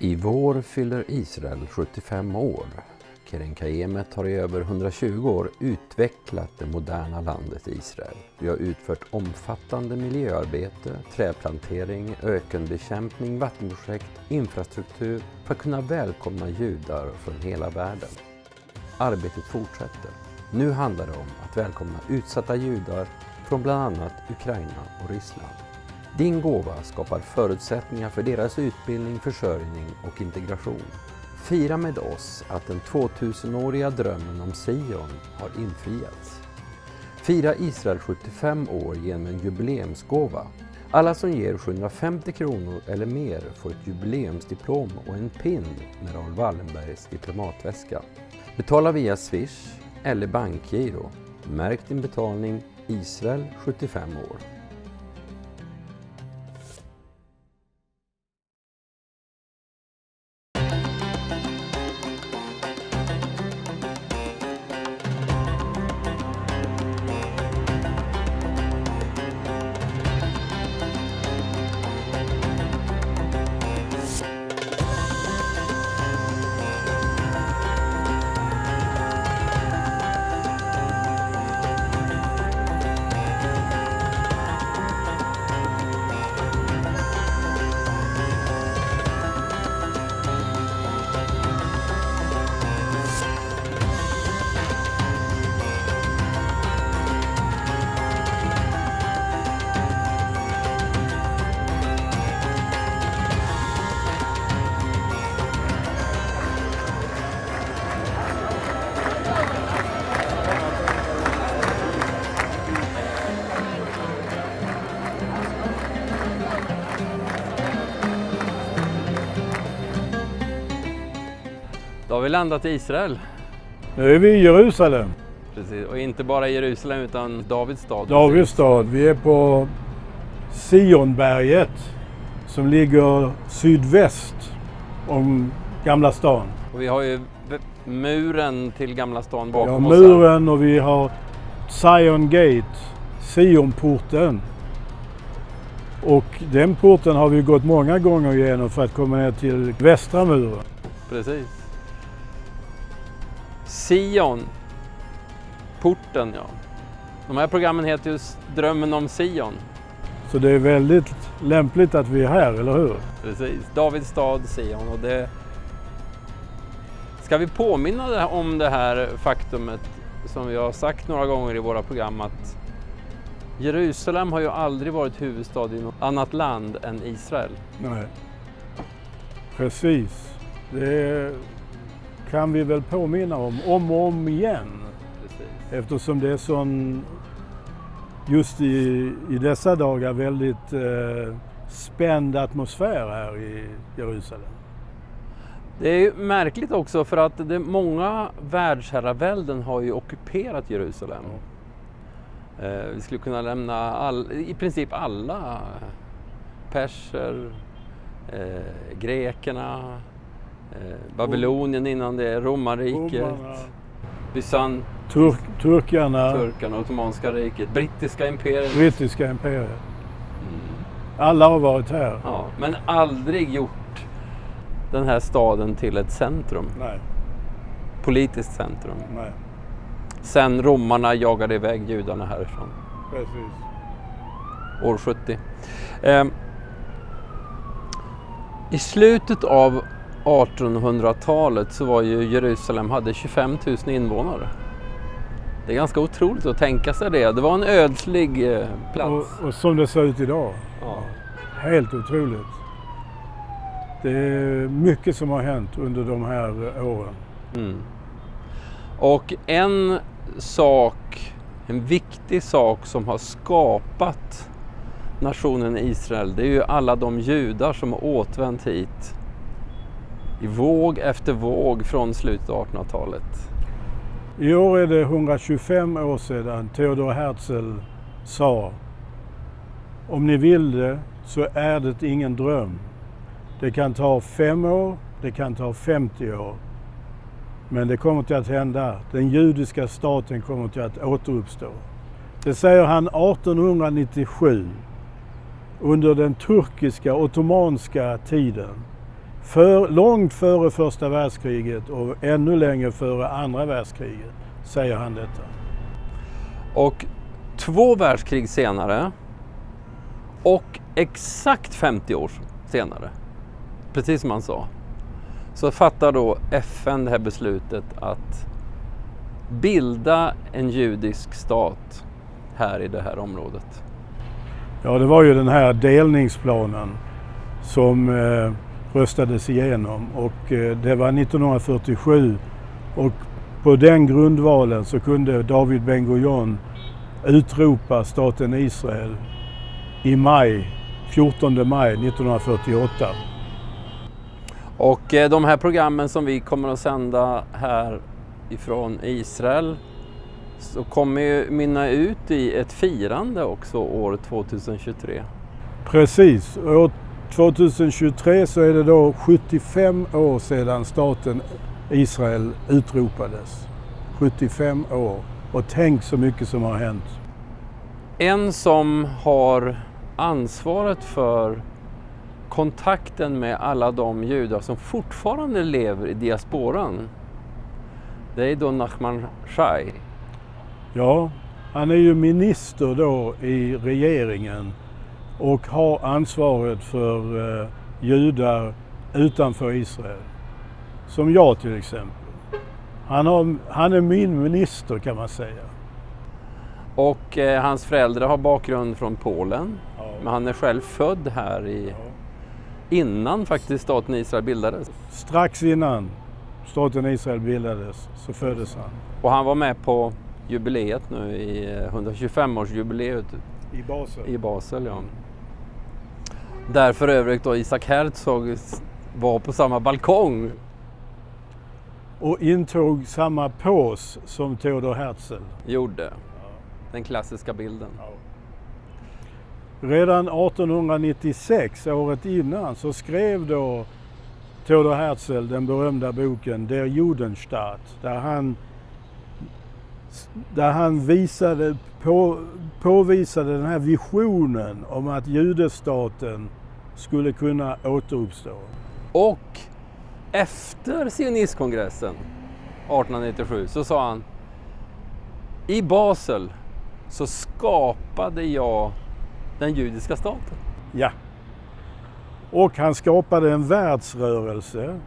I vår fyller Israel 75 år. KKL-JNF har i över 120 år utvecklat det moderna landet Israel. Vi har utfört omfattande miljöarbete, trädplantering, ökenbekämpning, vattenprojekt, infrastruktur för att kunna välkomna judar från hela världen. Arbetet fortsätter. Nu handlar det om att välkomna utsatta judar från bland annat Ukraina och Ryssland. Din gåva skapar förutsättningar för deras utbildning, försörjning och integration. Fira med oss att den 2000-åriga drömmen om Sion har infriats. Fira Israel 75 år genom en jubileumsgåva. Alla som ger 750 kronor eller mer får ett jubileumsdiplom och en pin med Raoul Wallenbergs diplomatväska. Betala via Swish eller bankgiro. Märk din betalning Israel 75 år. Då har vi landat i Israel. Nu är vi i Jerusalem. Precis, och inte bara i Jerusalem utan Davids stad. Davids stad. Vi är på Sion, berget som ligger sydväst om Gamla stan. Och vi har ju muren till Gamla stan bakom oss. Ja, muren och vi har Sion Gate, Sionporten. Och den porten har vi gått många gånger igenom för att komma ner till västra muren. Precis. Sion, porten, ja. De här programmen heter just Drömmen om Sion. Så det är väldigt lämpligt att vi är här, eller hur? Precis, Davids stad, Sion. Och det... Ska vi påminna om det här faktumet som vi har sagt några gånger i våra program, att Jerusalem har ju aldrig varit huvudstad i något annat land än Israel. Nej, precis. Det kan vi väl påminna om och om igen. Precis. Eftersom det är sån, just i dessa dagar, väldigt spänd atmosfär här i Jerusalem. Det är ju märkligt också för att många världsherravälden har ju ockuperat Jerusalem. Vi skulle kunna lämna i princip alla perser, grekerna, Babylonien innan det, romarriket, turkarna, Ottomanska riket, brittiska imperiet. Alla har varit här. Ja, men aldrig gjort den här staden till ett centrum. Nej. Politiskt centrum. Nej. Sen romarna jagade iväg judarna härifrån. Precis. År 70. I slutet av 1800-talet så var ju Jerusalem hade 25 000 invånare. Det är ganska otroligt att tänka sig det. Det var en ödslig plats. Och som det ser ut idag. Ja. Helt otroligt. Det är mycket som har hänt under de här åren. Mm. Och en viktig sak som har skapat nationen Israel, det är ju alla de judar som har återvänt hit i våg efter våg från slutet av 1800-talet. I år är det 125 år sedan Theodor Herzl sa: om ni vill det så är det ingen dröm. Det kan ta 5 år, det kan ta 50 år. Men det kommer till att hända. Den judiska staten kommer till att återuppstå. Det säger han 1897. Under den turkiska ottomanska tiden. Långt före första världskriget och ännu längre före andra världskriget säger han detta. Och 2 världskrig senare och exakt 50 år senare, precis som han sa, så fattar då FN det här beslutet att bilda en judisk stat här i det här området. Ja, det var ju den här delningsplanen som röstades igenom och det var 1947 och på den grundvalen så kunde David Ben-Gurion utropa staten Israel i 14 maj 1948. Och de här programmen som vi kommer att sända här ifrån Israel så kommer ju mynna ut i ett firande också år 2023. Precis, år 2023 så är det då 75 år sedan staten Israel utropades. 75 år. Och tänk så mycket som har hänt. En som har ansvaret för kontakten med alla de judar som fortfarande lever i diasporan, det är då Nachman Shai. Ja, han är ju minister då i regeringen och har ansvaret för judar utanför Israel. Som jag till exempel. Han är min minister kan man säga. Och hans föräldrar har bakgrund från Polen. Ja. Men han är själv född här innan faktiskt staten Israel bildades. Strax innan staten Israel bildades så föddes han. Och han var med på jubileet nu i 125-årsjubileet i Basel. Ja. Där för övrigt då Isaac Herzog var på samma balkong. Och intog samma pås som Theodor Herzl. Gjorde. Den klassiska bilden. Ja. Redan 1896, året innan, så skrev då Theodor Herzl den berömda boken Der Judenstaat, där han påvisade den här visionen om att judestaten skulle kunna återuppstå. Och efter sionistkongressen 1897 så sa han: i Basel så skapade jag den judiska staten. Ja. Och han skapade en världsrörelse,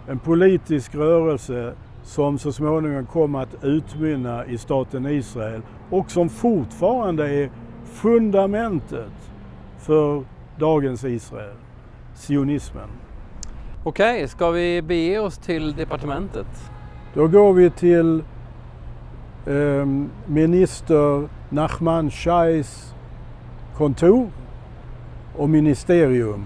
en politisk rörelse som så småningom kom att utmynna i staten Israel och som fortfarande är fundamentet för dagens Israel, sionismen. Okej, ska vi bege oss till departementet? Då går vi till minister Nachman Shais kontor och ministerium.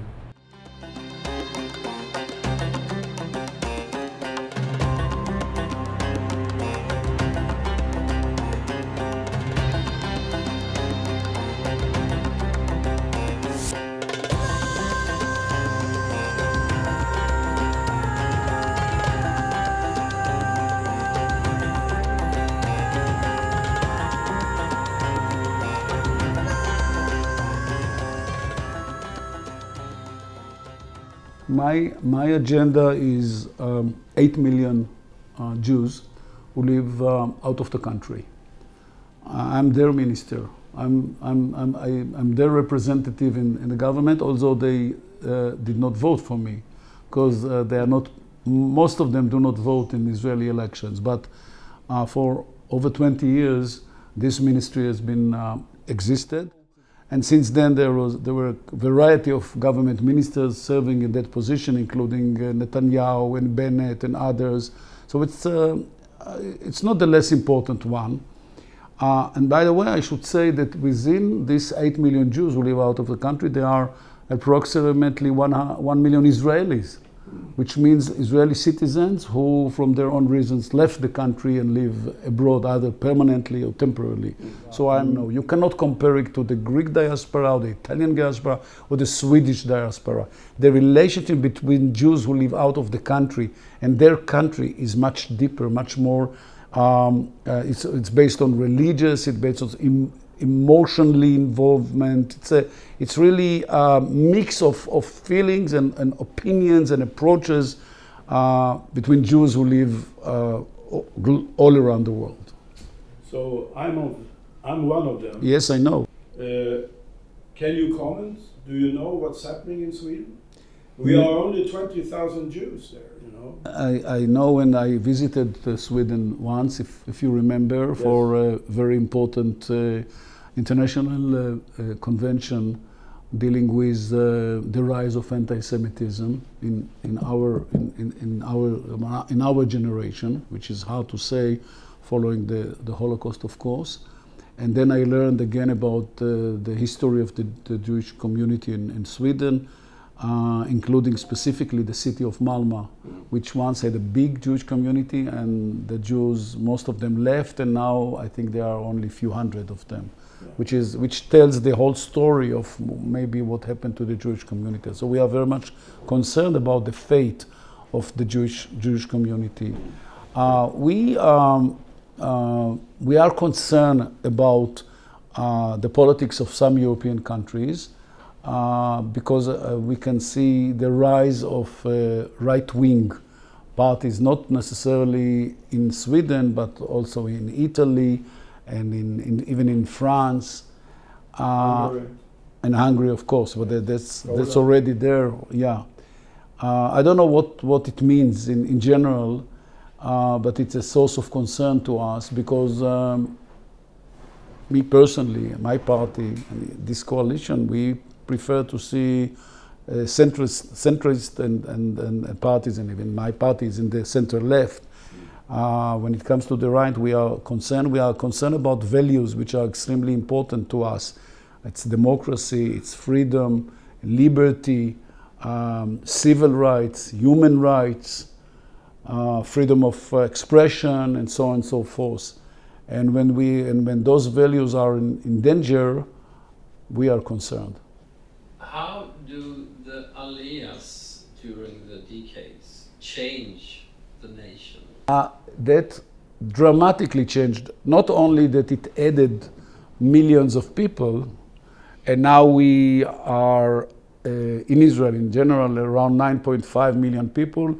My agenda is 8 million Jews who live out of the country. I'm their minister. I'm their representative in the government, although they did not vote for me, because they are not. Most of them do not vote in Israeli elections. But for over 20 years, this ministry has been existed. And since then, there were a variety of government ministers serving in that position, including Netanyahu and Bennett and others. So it's not the less important one. And by the way, I should say that within these 8 million Jews who live out of the country, there are approximately 1 million Israelis, which means Israeli citizens who, from their own reasons, left the country and live abroad, either permanently or temporarily. So you cannot compare it to the Greek diaspora, or the Italian diaspora, or the Swedish diaspora. The relationship between Jews who live out of the country and their country is much deeper, much more. It's based on religious, it's based on emotionally involvement. It's really a mix of feelings and opinions and approaches between Jews who live all around the world. So I'm one of them. Yes, I know. Can you comment? Do you know what's happening in Sweden? We are only 20,000 Jews there, you know. I know when I visited Sweden once, if you remember, yes, for a very important international convention dealing with the rise of anti-Semitism in our generation, which is hard to say, following the Holocaust, of course. And then I learned again about the history of the Jewish community in Sweden, including specifically the city of Malmö, which once had a big Jewish community, and the Jews, most of them left, and now I think there are only a few hundred of them, yeah, which tells the whole story of maybe what happened to the Jewish community. So we are very much concerned about the fate of the Jewish community. We are concerned about the politics of some European countries, because we can see the rise of right-wing parties, not necessarily in Sweden, but also in Italy and even in France, and Hungary, of course. But that's already there. Yeah, I don't know what it means in general, but it's a source of concern to us because. Me personally, my party, this coalition, we prefer to see centrist and parties, and even my party is in the center left. When it comes to the right, we are concerned about values which are extremely important to us. It's democracy, it's freedom, liberty, civil rights, human rights, freedom of expression, and so on and so forth. And when those values are in danger, we are concerned. How do the aliyahs during the decades change the nation? That dramatically changed. Not only that it added millions of people, and now we are in Israel in general around 9.5 million people.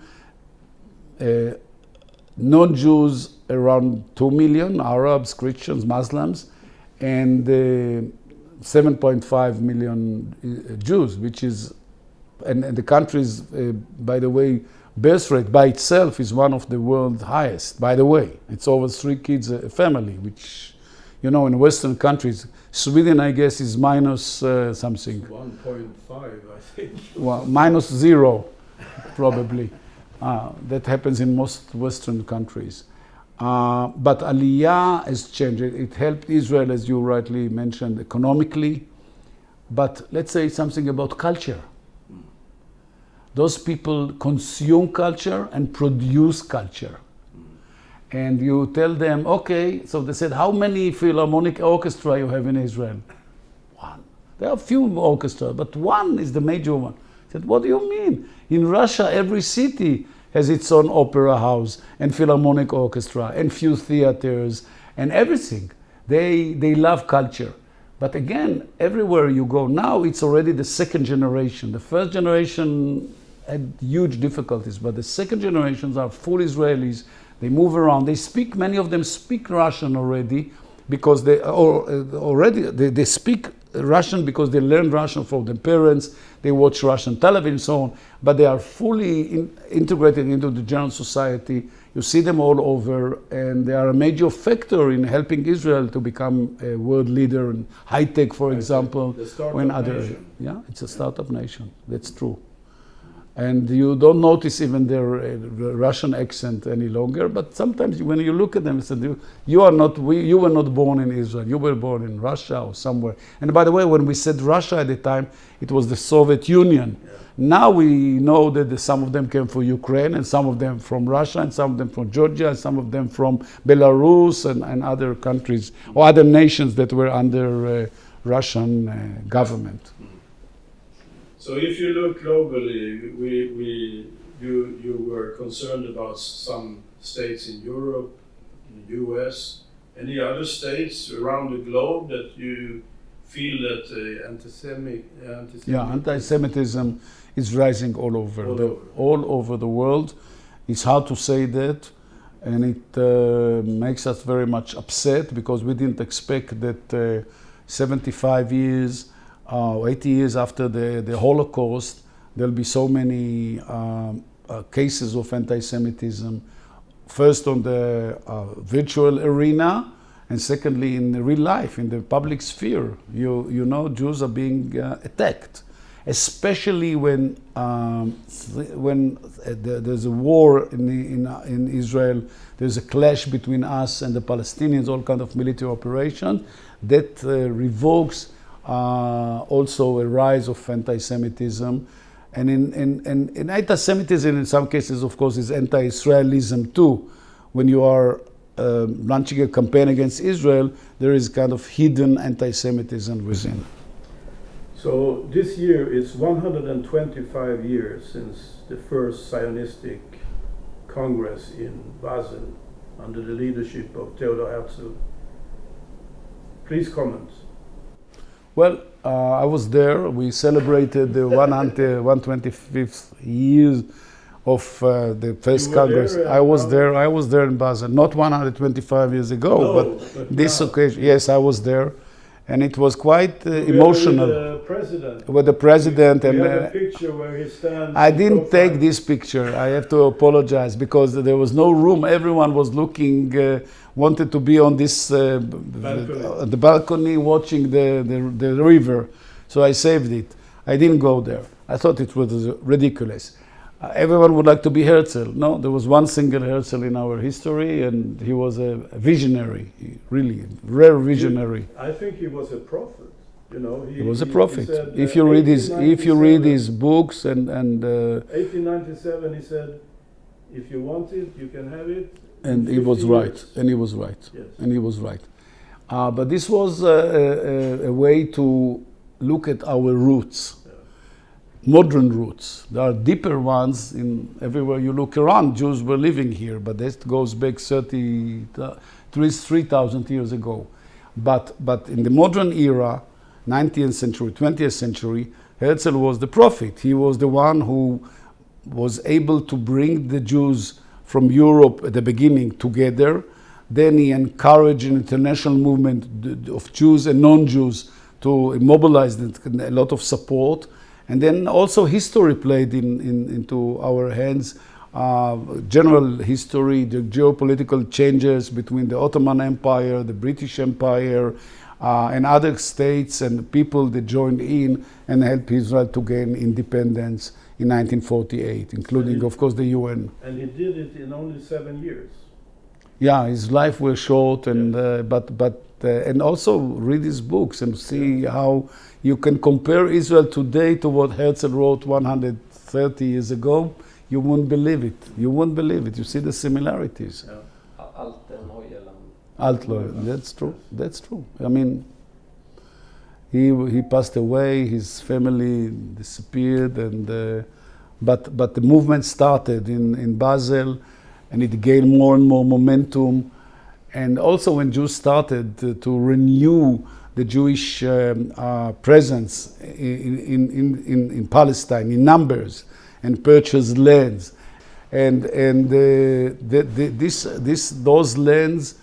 Non-Jews around 2 million, Arabs, Christians, Muslims, and 7.5 million Jews, which is, and the country's, by the way, birth rate by itself is one of the world's highest, by the way. It's over 3 kids a family, which, you know, in Western countries, Sweden, I guess, is minus something. 1.5, I think. Well, minus 0, probably. That happens in most Western countries. But Aliyah has changed. It helped Israel, as you rightly mentioned, economically. But let's say something about culture. Those people consume culture and produce culture. And you tell them, okay, so they said, how many philharmonic orchestra you have in Israel? 1. There are few orchestras, but 1 is the major one. I said, what do you mean? In Russia, every city has its own opera house and philharmonic orchestra and few theaters and everything. They love culture. But again, everywhere you go now, it's already the second generation. The first generation had huge difficulties, but the second generations are full Israelis. They move around. They speak, many of them speak Russian already because they speak Russian because they learned Russian from their parents. They watch Russian television and so on, but they are fully integrated into the general society. You see them all over, and they are a major factor in helping Israel to become a world leader in high tech, for example. The startup nation. Yeah, it's a startup nation. That's true. And you don't notice even their Russian accent any longer. But sometimes when you look at them, you were not born in Israel. You were born in Russia or somewhere. And by the way, when we said Russia at the time, it was the Soviet Union. Yeah. Now we know that some of them came from Ukraine, and some of them from Russia, and some of them from Georgia, and some of them from Belarus and other countries or other nations that were under Russian government. So if you look globally, you were concerned about some states in Europe, in the US, any other states around the globe that you feel that anti-Semitism is rising all over the world. It's hard to say that, and it makes us very much upset because we didn't expect that 75 years, 80 years after the Holocaust, there'll be so many cases of anti-Semitism. First on the virtual arena, and secondly in the real life, in the public sphere. You know, Jews are being attacked, especially when there's a war in Israel. There's a clash between us and the Palestinians, all kind of military operation that revokes also a rise of anti-Semitism. And in anti-Semitism, in some cases, of course, is anti-Israelism too. When you are launching a campaign against Israel, there is kind of hidden anti-Semitism within. So this year it's 125 years since the first Zionistic Congress in Basel under the leadership of Theodor Herzl. Please comment. Well, I was there. We celebrated the 125th years of the first Congress. I was there in Basel, not 125 years ago, but this occasion, yes, I was there. And it was quite emotional. With the president. We and have a picture where he stands. I didn't take this picture. I have to apologize because there was no room. Everyone was looking, wanted to be on this the balcony watching the river. So I saved it. I didn't go there. I thought it was ridiculous. Everyone would like to be Herzl. No, there was one single Herzl in our history, and he was a visionary, really rare visionary. I think he was a prophet. You know, he was a prophet. Said, if you read his books and 1897, he said, "If you want it, you can have it." And he was right. And he was right. Yes. And he was right. But this was a way to look at our roots. Modern roots. There are deeper ones in everywhere you look around. Jews were living here, but that goes back 3,000 years ago. But in the modern era, 19th century, 20th century, Herzl was the prophet. He was the one who was able to bring the Jews from Europe at the beginning together. Then he encouraged an international movement of Jews and non-Jews to mobilize a lot of support. And then also history played into our hands, general history, the geopolitical changes between the Ottoman Empire, the British Empire, and other states and people that joined in and helped Israel to gain independence in 1948, including, of course, the UN. And he did it in only 7 years. Yeah, his life was short, and and also read his books and see how you can compare Israel today to what Herzl wrote 130 years ago. You wouldn't believe it. You wouldn't believe it. You see the similarities. That's true. That's true. I mean, he passed away. His family disappeared, and but the movement started in Basel, and it gained more and more momentum. And also when Jews started to renew the Jewish presence in Palestine in numbers and purchase lands, and those lands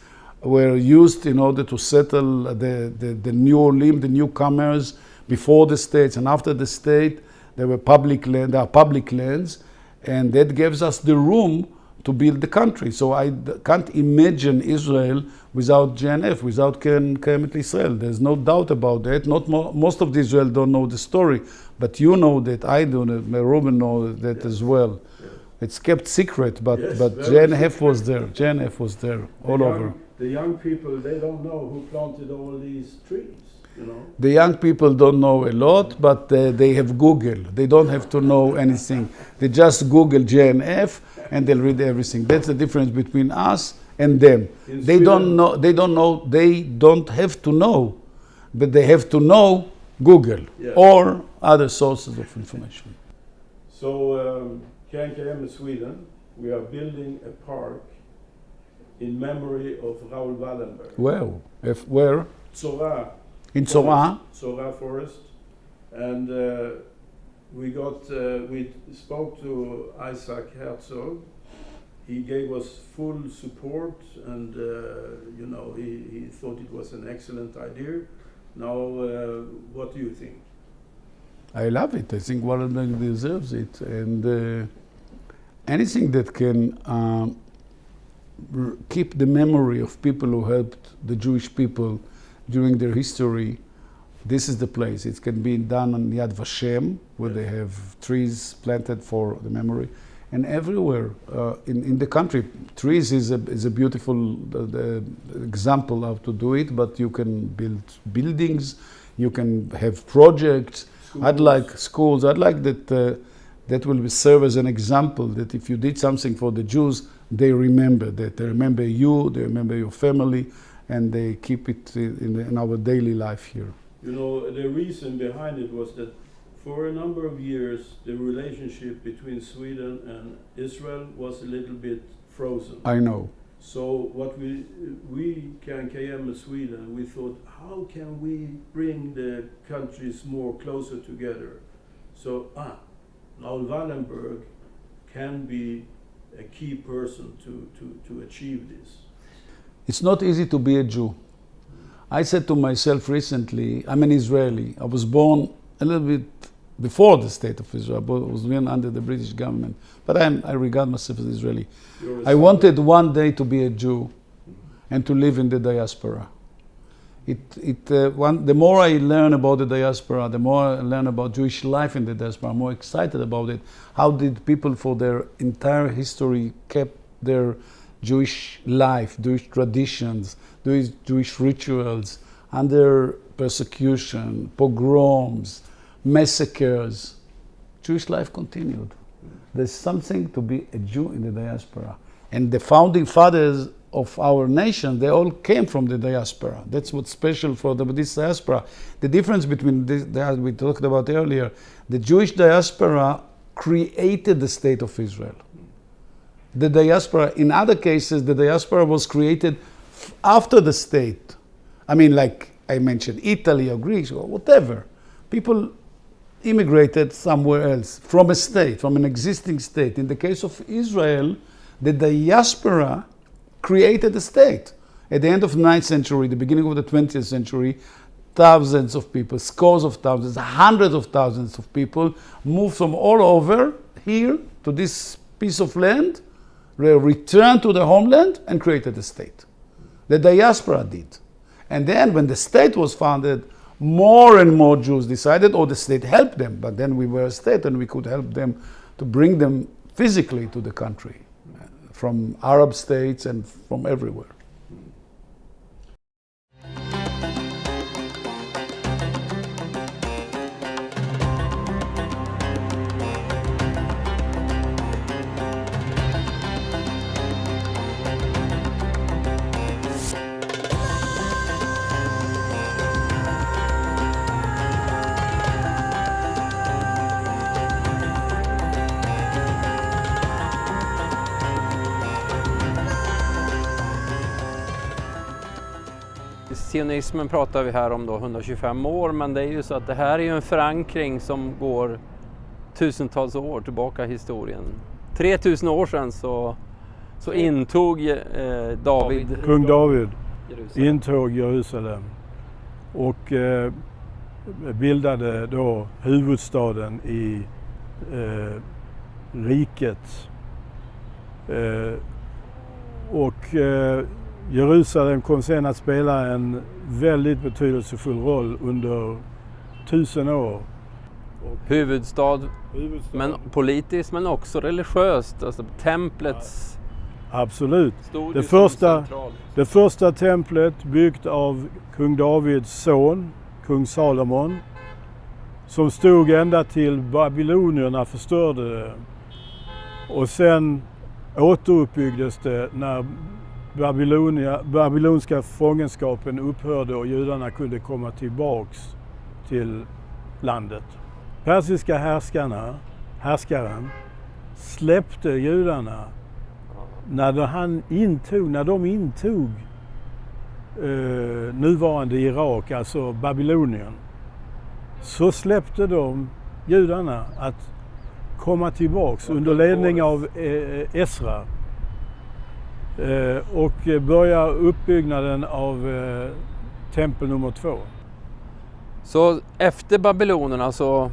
were used in order to settle the new Olim, the newcomers, before the states and after the state. There were public lands, and that gives us the room to build the country. So I can't imagine Israel without JNF, without KKL Israel. There's no doubt about that. Most of the Israel don't know the story, but you know that, I do, Ruben knows that as well. Yeah. It's kept secret, but JNF was there. JNF was there all over. The young people, they don't know who planted all these trees. You know? The young people don't know a lot, but they have Google. They don't have to know anything. They just Google JNF and they'll read everything. That's the difference between us and them. They don't have to know, but they have to know Google or other sources of information. So KKL in Sweden, we are building a park in memory of Raoul Wallenberg. Well, where? Zorra. In Zorra? Zorra Forest. And we spoke to Isaac Herzog. He gave us full support, and he thought it was an excellent idea. Now, what do you think? I love it. I think Wallenberg deserves it, and anything that can keep the memory of people who helped the Jewish people during their history. This is the place. It can be done on Yad Vashem, where they have trees planted for the memory, and everywhere in the country. Trees is a beautiful example how to do it, but you can build buildings, you can have projects. Schools. I'd like schools. I'd like that will serve as an example that if you did something for the Jews, they remember that. They remember you, they remember your family, and they keep it in our daily life here. You know, the reason behind it was that for a number of years, the relationship between Sweden and Israel was a little bit frozen. I know. So what we KKM Sweden, we thought, how can we bring the countries more closer together? So, Raoul Wallenberg can be a key person to achieve this. It's not easy to be a Jew. I said to myself recently, I'm an Israeli. I was born a little bit before the state of Israel. I was born under the British government. But I regard myself as Israeli. I wanted one day to be a Jew and to live in the diaspora. The more I learn about the diaspora, the more I learn about Jewish life in the diaspora, I'm more excited about it. How did people for their entire history kept their Jewish life, Jewish traditions, Jewish rituals under persecution, pogroms, massacres. Jewish life continued. There's something to be a Jew in the diaspora. And the founding fathers of our nation, they all came from the diaspora. That's what's special for this diaspora. The difference between that we talked about earlier, the Jewish diaspora created the state of Israel. The diaspora, in other cases, the diaspora was created after the state. I mean, like I mentioned, Italy or Greece or whatever. People immigrated somewhere else from a state, from an existing state. In the case of Israel, the diaspora created a state. At the end of the 9th century, the beginning of the 20th century, thousands of people, scores of thousands, hundreds of thousands of people moved from all over here to this piece of land, returned to their homeland and created a state. The diaspora did. And then when the state was founded, more and more Jews decided, or the state helped them, but then we were a state and we could help them to bring them physically to the country, from Arab states and from everywhere. Sionismen pratar vi här om då 125 år, men det är ju så att det här är ju en förankring som går tusentals år tillbaka i historien. 3000 år sedan så intog kung David intog Jerusalem och bildade då huvudstaden i riket. Jerusalem kom sen att spela en väldigt betydelsefull roll under 1000 år. Huvudstad, men politiskt men också religiöst, alltså templets... Absolut. Det första templet byggt av kung Davids son, kung Salomon, som stod ända till babylonierna förstörde det. Och sen återuppbyggdes det när babylonska fångenskapen upphörde och judarna kunde komma tillbaks till landet. Persiska härskaren släppte judarna när de intog nuvarande Irak, alltså Babylonien, så släppte de judarna att komma tillbaks under ledning av Esra och börja uppbyggnaden av tempel nummer 2. Så efter babylonerna så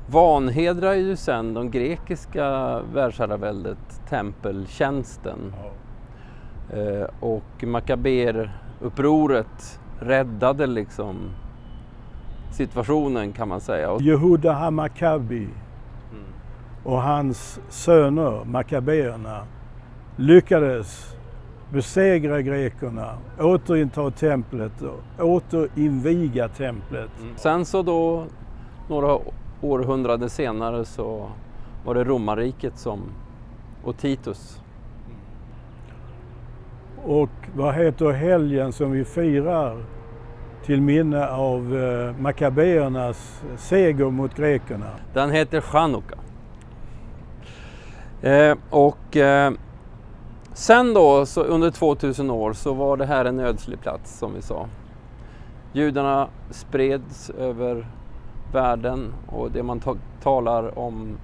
vanhedrar ju sen de grekiska världsherraväldet tempeltjänsten. Och Makaber-upproret räddade liksom situationen, kan man säga. Jehuda HaMakabi och hans söner, Makaberna, lyckades besegra grekerna, återinta templet och återinviga templet. Sen så då, några århundraden senare, så var det romarriket och Titus. Och vad heter helgen som vi firar till minne av Makabernas seger mot grekerna? Den heter Chanukka. Sen då, så under 2000 år, så var det här en ödslig plats, som vi sa. Judarna spreds över världen, och det man talar om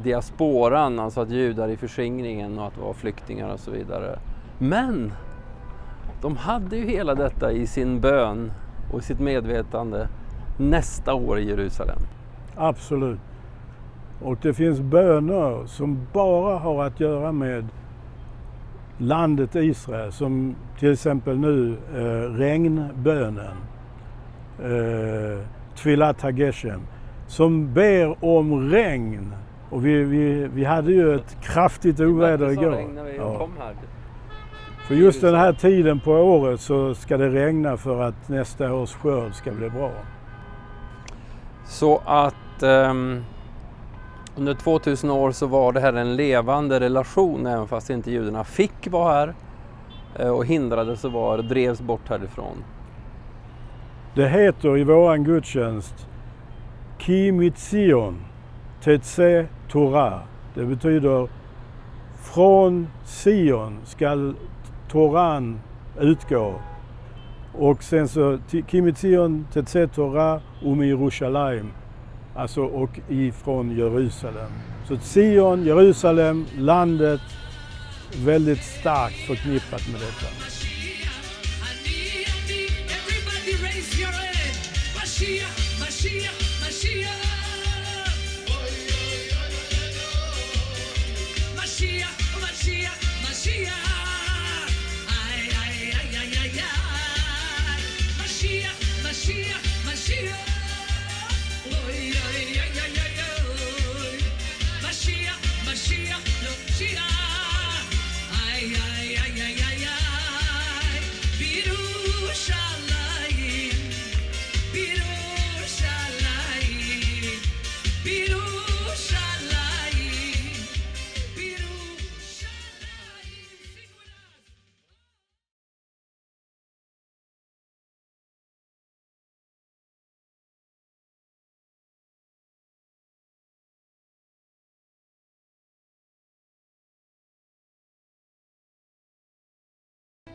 diasporan, alltså att judar i förskingringen och att vara flyktingar och så vidare. Men de hade ju hela detta i sin bön och sitt medvetande nästa år i Jerusalem. Absolut. Och det finns böner som bara har att göra med landet Israel, som till exempel nu regnbönen, Tfilat HaGeshem, som ber om regn. Och vi hade ju ett kraftigt oväder igår. När vi kom här. För just den här tiden på året så ska det regna för att nästa års skörd ska bli bra. Så att under 2000 år så var det här en levande relation, även fast inte judarna fick vara här och hindrades att vara, drevs bort härifrån. Det heter i våran gudstjänst Ki mit Sion tetse Torah. Det betyder från Sion ska Toran utgå. Och sen så Ki mit Sion tetse Torah Jerusalem. Alltså och ifrån Jerusalem. Så Sion, Jerusalem, landet, väldigt starkt förknippat med detta.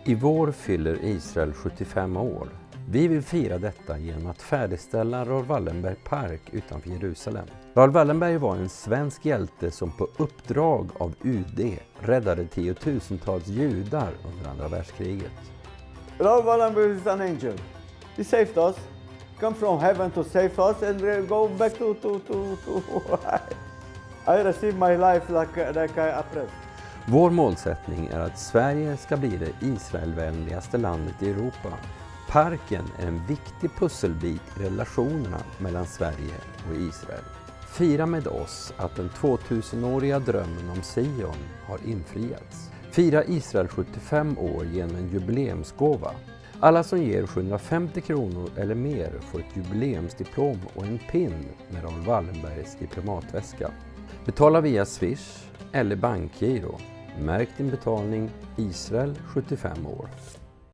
I vår fyller Israel 75 år. Vi vill fira detta genom att färdigställa Raoul Wallenberg Park utanför Jerusalem. Raoul Wallenberg var en svensk hjälte som på uppdrag av UD räddade tiotusentals judar under andra världskriget. Raoul Wallenberg is an angel. He saved us, come from heaven to save us and go back to I receive my life like I prayed. Vår målsättning är att Sverige ska bli det Israelvänligaste landet i Europa. Parken är en viktig pusselbit i relationerna mellan Sverige och Israel. Fira med oss att den 2000-åriga drömmen om Sion har infriats. Fira Israel 75 år genom en jubileumsgåva. Alla som ger 750 kronor eller mer får ett jubileumsdiplom och en pin med Raoul Wallenbergs diplomatväska. Betala via Swish eller bankgiro. Märk din betalning Israel 75 år.